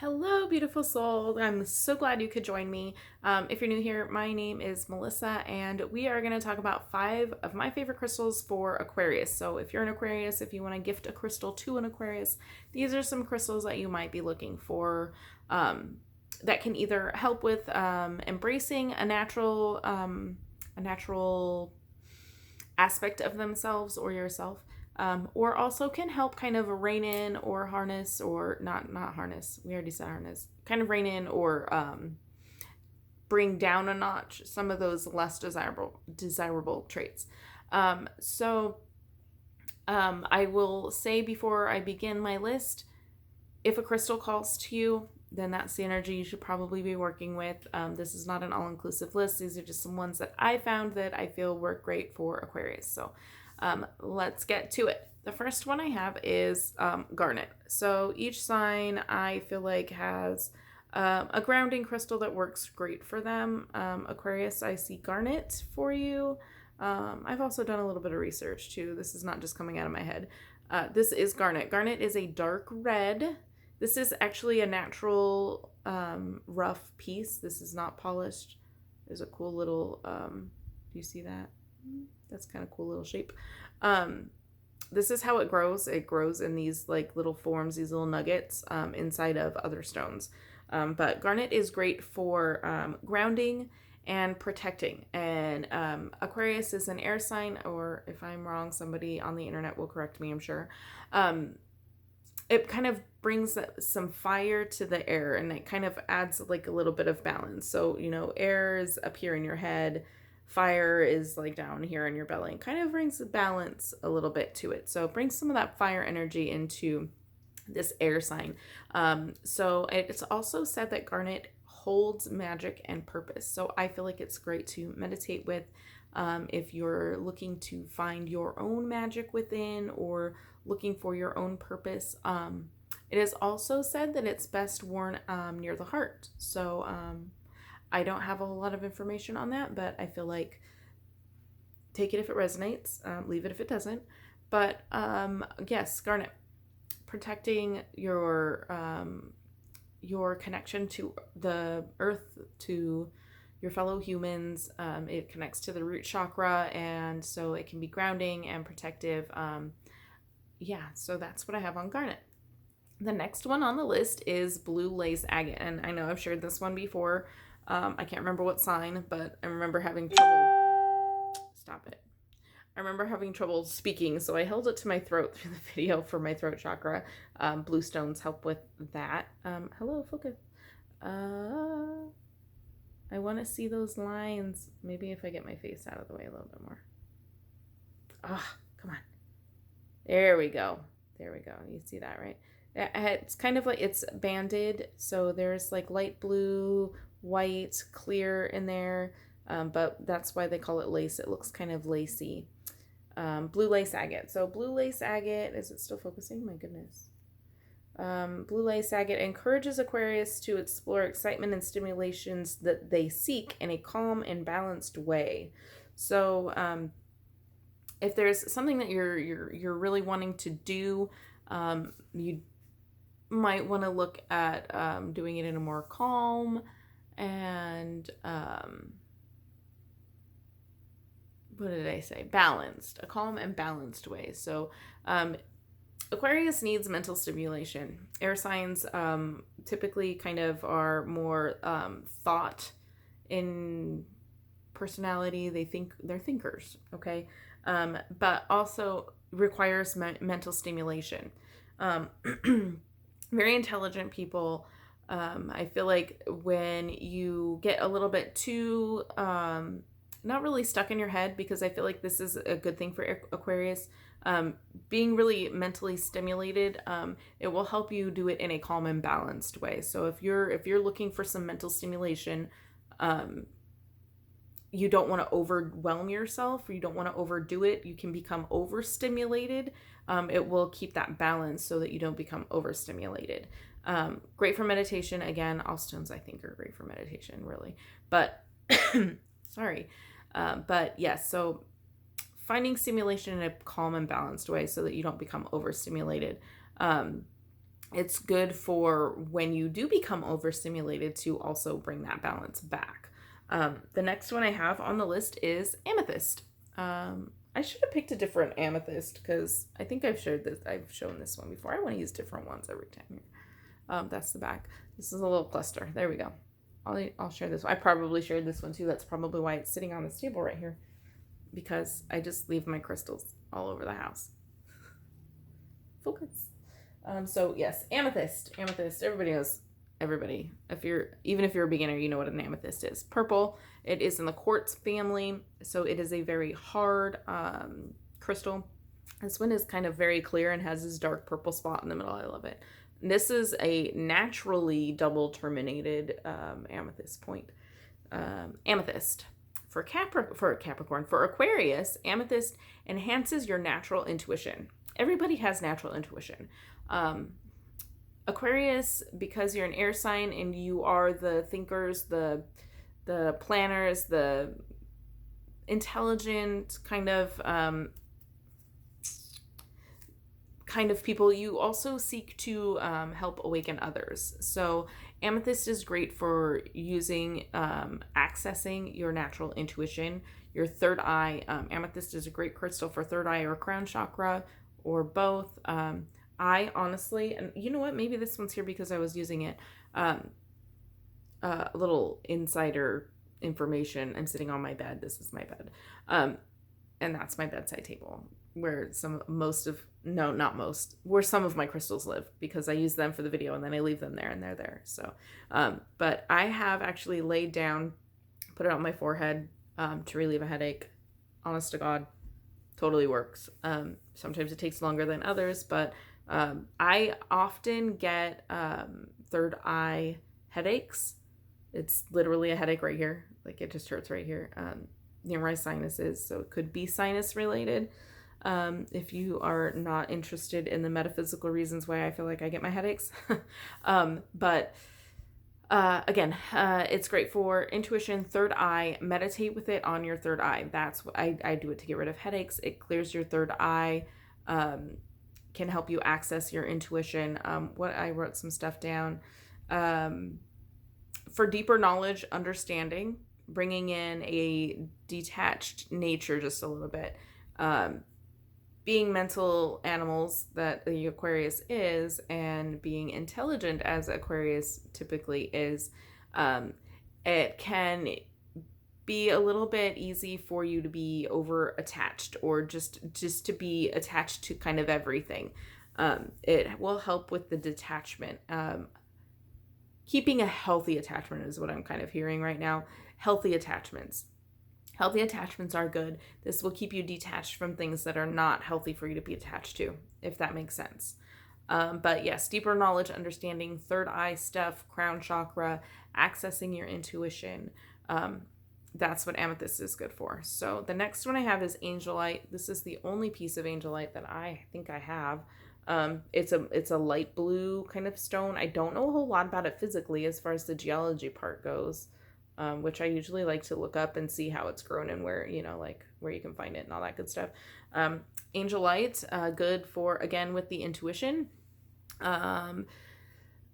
Hello, beautiful soul. I'm so glad you could join me. If you're new here, my name is Melissa, and we are going to talk about 5 of my favorite crystals for Aquarius. So, if you're an Aquarius, if you want to gift a crystal to an Aquarius, these are some crystals that you might be looking for that can either help with embracing a natural aspect of themselves or yourself, or also can help kind of rein in or harness, or not harness. We already said harness. Kind of rein in or bring down a notch some of those less desirable traits. I will say before I begin my list, if a crystal calls to you, then that's the energy you should probably be working with. This is not an all-inclusive list. These are just some ones that I found that I feel work great for Aquarius. So let's get to it. The first one I have is Garnet. So each sign I feel like has a grounding crystal that works great for them. Aquarius, I see Garnet for you. I've also done a little bit of research too. This is not just coming out of my head. This is Garnet. Garnet is a dark red. This is actually a natural rough piece. This is not polished. There's a cool little, do you see that? That's kind of cool little shape. This is how it grows. It grows in these like little forms, these little nuggets inside of other stones. But Garnet is great for grounding and protecting. And Aquarius is an air sign, or if I'm wrong, somebody on the internet will correct me, I'm sure. It kind of brings some fire to the air, and it kind of adds like a little bit of balance. So, air is up here in your head, fire is like down here in your belly, and kind of brings the balance a little bit to it. So it brings some of that fire energy into this air sign. So it's also said that Garnet holds magic and purpose. So I feel like it's great to meditate with if you're looking to find your own magic within, or looking for your own purpose. It is also said that it's best worn near the heart. So I don't have a lot of information on that, but I feel like take it if it resonates, leave it if it doesn't. But yes, Garnet, protecting your connection to the earth, to your fellow humans. It connects to the root chakra, and so it can be grounding and protective. So that's what I have on Garnet. The next one on the list is Blue Lace Agate, and I know I've shared this one before. I can't remember what sign, but I remember having trouble. Stop it. I remember having trouble speaking, so I held it to my throat through the video for my throat chakra. Blue stones help with that. Hello, focus. I want to see those lines. Maybe if I get my face out of the way a little bit more. Come on. There we go. You see that, right? It's kind of like it's banded, so there's like light blue, white, clear in there, but that's why they call it lace. It looks kind of lacy. Blue lace agate. So blue lace agate, is it still focusing? My goodness. Blue lace agate encourages Aquarius to explore excitement and stimulations that they seek in a calm and balanced way. So if there's something that you're really wanting to do, you might want to look at doing it in a more calm and what did I say? Balanced, a calm and balanced way. So Aquarius needs mental stimulation. Air signs typically kind of are more thought in personality. They're thinkers, okay? But also requires mental stimulation. Very intelligent people. I feel like when you get a little bit too not really stuck in your head, because I feel like this is a good thing for Aquarius. Being really mentally stimulated, it will help you do it in a calm and balanced way. So if you're looking for some mental stimulation, you don't want to overwhelm yourself, or you don't want to overdo it. You can become overstimulated. It will keep that balance so that you don't become overstimulated. Great for meditation. Again, all stones I think are great for meditation, really. But sorry. But yes, so finding stimulation in a calm and balanced way so that you don't become overstimulated. it's good for when you do become overstimulated to also bring that balance back. The next one I have on the list is Amethyst. I should have picked a different amethyst because I think I've shown this one before. I want to use different ones every time here. That's the back. This is a little cluster. There we go. I'll share this one. I probably shared this one too. That's probably why it's sitting on this table right here, because I just leave my crystals all over the house. Focus. So yes, amethyst. Everybody knows. Everybody, even if you're a beginner, you know what an amethyst is. Purple. It is in the quartz family, so it is a very hard crystal. This one is kind of very clear and has this dark purple spot in the middle. I love it. This is a naturally double terminated amethyst point. Amethyst. For Capricorn, for Aquarius, amethyst enhances your natural intuition. Everybody has natural intuition. Aquarius, because you're an air sign and you are the thinkers, the planners, the intelligent kind of people, you also seek to help awaken others. So amethyst is great for using accessing your natural intuition, your third eye. Amethyst is a great crystal for third eye or crown chakra, or both. I honestly, and you know what, maybe this one's here because I was using it, a little insider information. I'm sitting on my bed. This is my bed. And that's my bedside table where where some of my crystals live, because I use them for the video and then I leave them there and they're there. So, but I have actually laid down, put it on my forehead, to relieve a headache. Honest to God, totally works. Sometimes it takes longer than others, but I often get third eye headaches. It's literally a headache right here. Like, it just hurts right here near my sinuses. So it could be sinus related. If you are not interested in the metaphysical reasons why I feel like I get my headaches. But again, it's great for intuition, third eye. Meditate with it on your third eye. That's what I do it to get rid of headaches. It clears your third eye. Can help you access your intuition. I wrote some stuff down. For deeper knowledge, understanding, bringing in a detached nature just a little bit. Being mental animals that the Aquarius is, and being intelligent as Aquarius typically is, it can be a little bit easy for you to be over attached, or just to be attached to kind of everything. It will help with the detachment. Keeping a healthy attachment is what I'm kind of hearing right now. Healthy attachments. Healthy attachments are good. This will keep you detached from things that are not healthy for you to be attached to, if that makes sense. But yes, deeper knowledge, understanding, third eye stuff, crown chakra, accessing your intuition. That's what amethyst is good for. So the next one I have is Angelite. This is the only piece of Angelite that I think I have. It's a light blue kind of stone. I don't know a whole lot about it physically as far as the geology part goes, which I usually like to look up and see how it's grown and where you can find it and all that good stuff. Angelite, good for, again, with the intuition.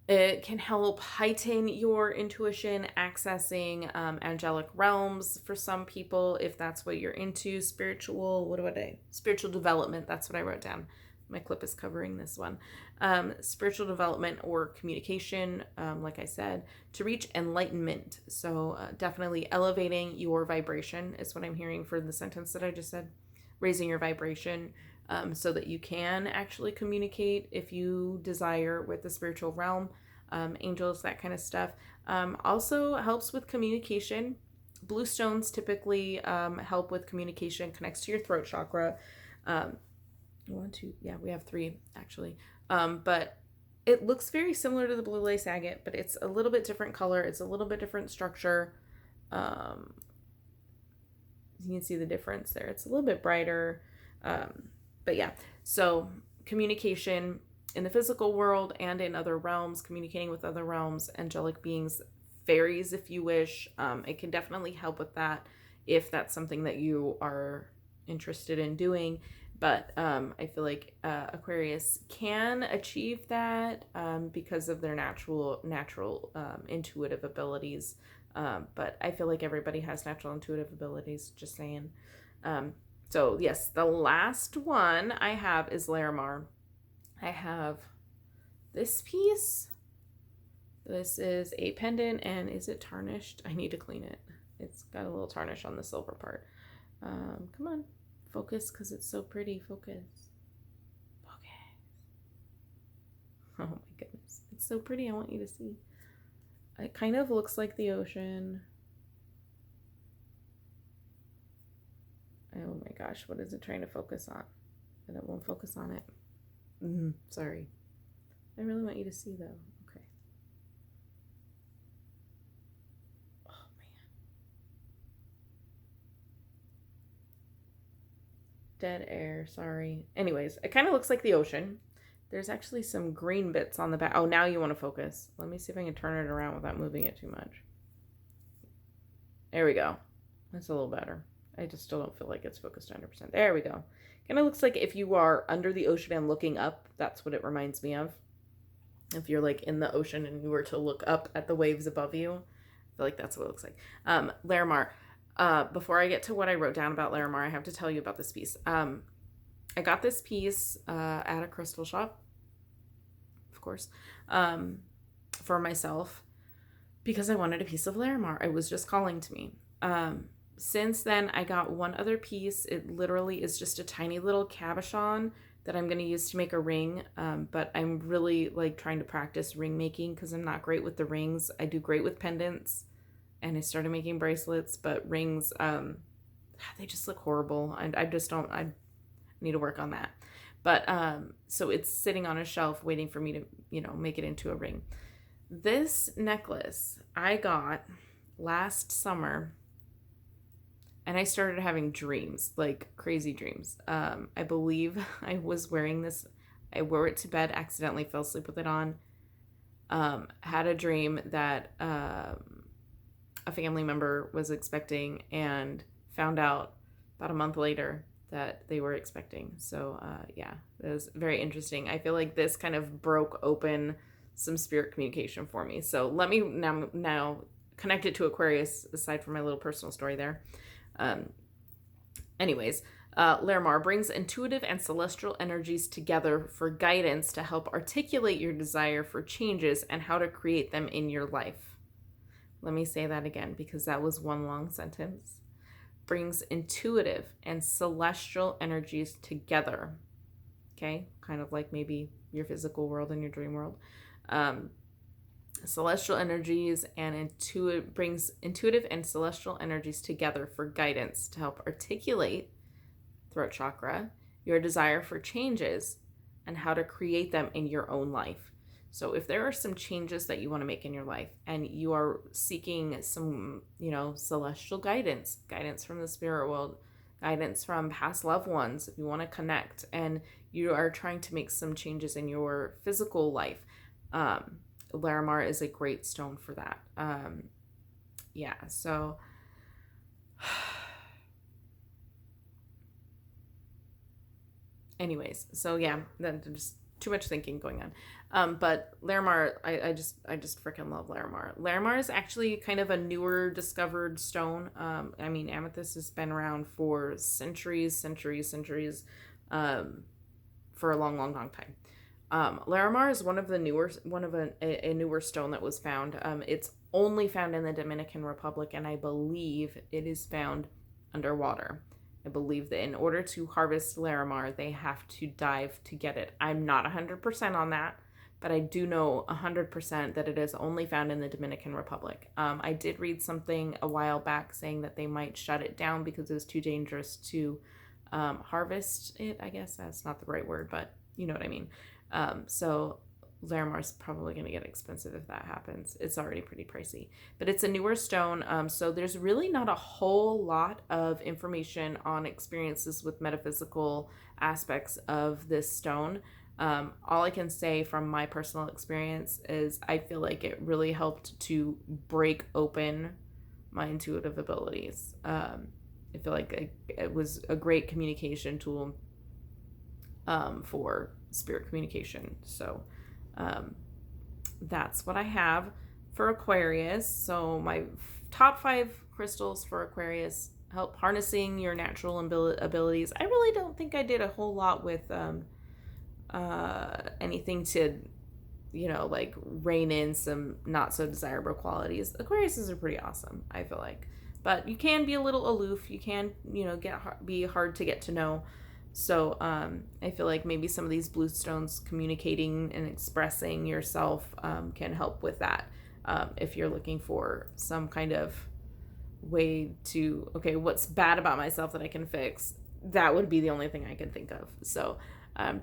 It can help heighten your intuition, accessing angelic realms for some people, if that's what you're into. Spiritual development, that's what I wrote down. My clip is covering this one. Spiritual development or communication, like I said, to reach enlightenment. So definitely elevating your vibration is what I'm hearing for the sentence that I just said. Raising your vibration so that you can actually communicate if you desire with the spiritual realm, angels, that kind of stuff. Also helps with communication. Blue stones typically help with communication, connects to your throat chakra. We have 3 actually. But it looks very similar to the blue lace agate, but it's a little bit different color. It's a little bit different structure. You can see the difference there. It's a little bit brighter. But yeah, so communication in the physical world and in other realms, communicating with other realms, angelic beings, fairies, if you wish. It can definitely help with that if that's something that you are interested in doing. But I feel like Aquarius can achieve that because of their natural intuitive abilities. But I feel like everybody has natural intuitive abilities, just saying. So yes, the last one I have is Larimar. I have this piece. This is a pendant, and is it tarnished? I need to clean it. It's got a little tarnish on the silver part. Come on, focus, because it's so pretty. Focus. Oh my goodness, it's so pretty. I want you to see. It kind of looks like the ocean. Oh my gosh, what is it trying to focus on? And it won't focus on it. Sorry. I really want you to see, though. Okay. Oh man. Dead air, sorry. Anyways, it kind of looks like the ocean. There's actually some green bits on the back. Oh, now you want to focus. Let me see if I can turn it around without moving it too much. There we go. That's a little better. I just still don't feel like it's focused 100%. There we go. Kind of looks like if you are under the ocean and looking up, that's what it reminds me of. If you're like in the ocean and you were to look up at the waves above you, I feel like that's what it looks like. Larimar. Before I get to what I wrote down about Larimar, I have to tell you about this piece. I got this piece at a crystal shop, of course, for myself because I wanted a piece of Larimar. It was just calling to me. Since then, I got one other piece. It literally is just a tiny little cabochon that I'm going to use to make a ring. But I'm really like trying to practice ring making because I'm not great with the rings. I do great with pendants, and I started making bracelets, but rings, they just look horrible. And I need to work on that. But so it's sitting on a shelf waiting for me to, make it into a ring. This necklace I got last summer. And I started having dreams, like crazy dreams. I believe I was wearing this. I wore it to bed, accidentally fell asleep with it on. Had a dream that a family member was expecting and found out about a month later that they were expecting. So yeah, it was very interesting. I feel like this kind of broke open some spirit communication for me. So let me now connect it to Aquarius, aside from my little personal story there. Larimar brings intuitive and celestial energies together for guidance to help articulate your desire for changes and how to create them in your life. Let me say that again because that was one long sentence. Brings intuitive and celestial energies together. Okay? Kind of like maybe your physical world and your dream world. Celestial energies and brings intuitive and celestial energies together for guidance to help articulate, throat chakra, your desire for changes and how to create them in your own life. So if there are some changes that you want to make in your life and you are seeking some, celestial guidance from the spirit world, guidance from past loved ones, if you want to connect and you are trying to make some changes in your physical life, Larimar is a great stone for that. So anyways, so yeah, then just too much thinking going on. But Larimar, I just freaking love Larimar. Larimar is actually kind of a newer discovered stone. Amethyst has been around for centuries, for a long time. Larimar is one of a newer stone that was found. It's only found in the Dominican Republic, and I believe it is found underwater. I believe that in order to harvest Larimar, they have to dive to get it. I'm not 100% on that, but I do know 100% that it is only found in the Dominican Republic. I did read something a while back saying that they might shut it down because it was too dangerous to harvest it. I guess that's not the right word, but you know what I mean. So Larimar's probably going to get expensive if that happens. It's already pretty pricey, but it's a newer stone. So there's really not a whole lot of information on experiences with metaphysical aspects of this stone. All I can say from my personal experience is I feel like it really helped to break open my intuitive abilities. I feel like it was a great communication tool for spirit communication. So that's what I have for Aquarius. So my top 5 crystals for Aquarius: help harnessing your natural abilities. I really don't think I did a whole lot with anything to, like rein in some not so desirable qualities. Aquariuses are pretty awesome, I feel like. But you can be a little aloof. You can, be hard to get to know. So I feel like maybe some of these blue stones communicating and expressing yourself can help with that. If you're looking for some kind of way to, okay, what's bad about myself that I can fix, that would be the only thing I can think of. So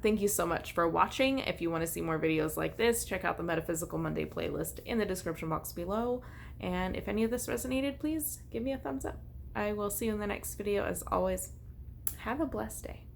thank you so much for watching. If you want to see more videos like this, check out the Metaphysical Monday playlist in the description box below. And if any of this resonated, please give me a thumbs up. I will see you in the next video. As always, have a blessed day.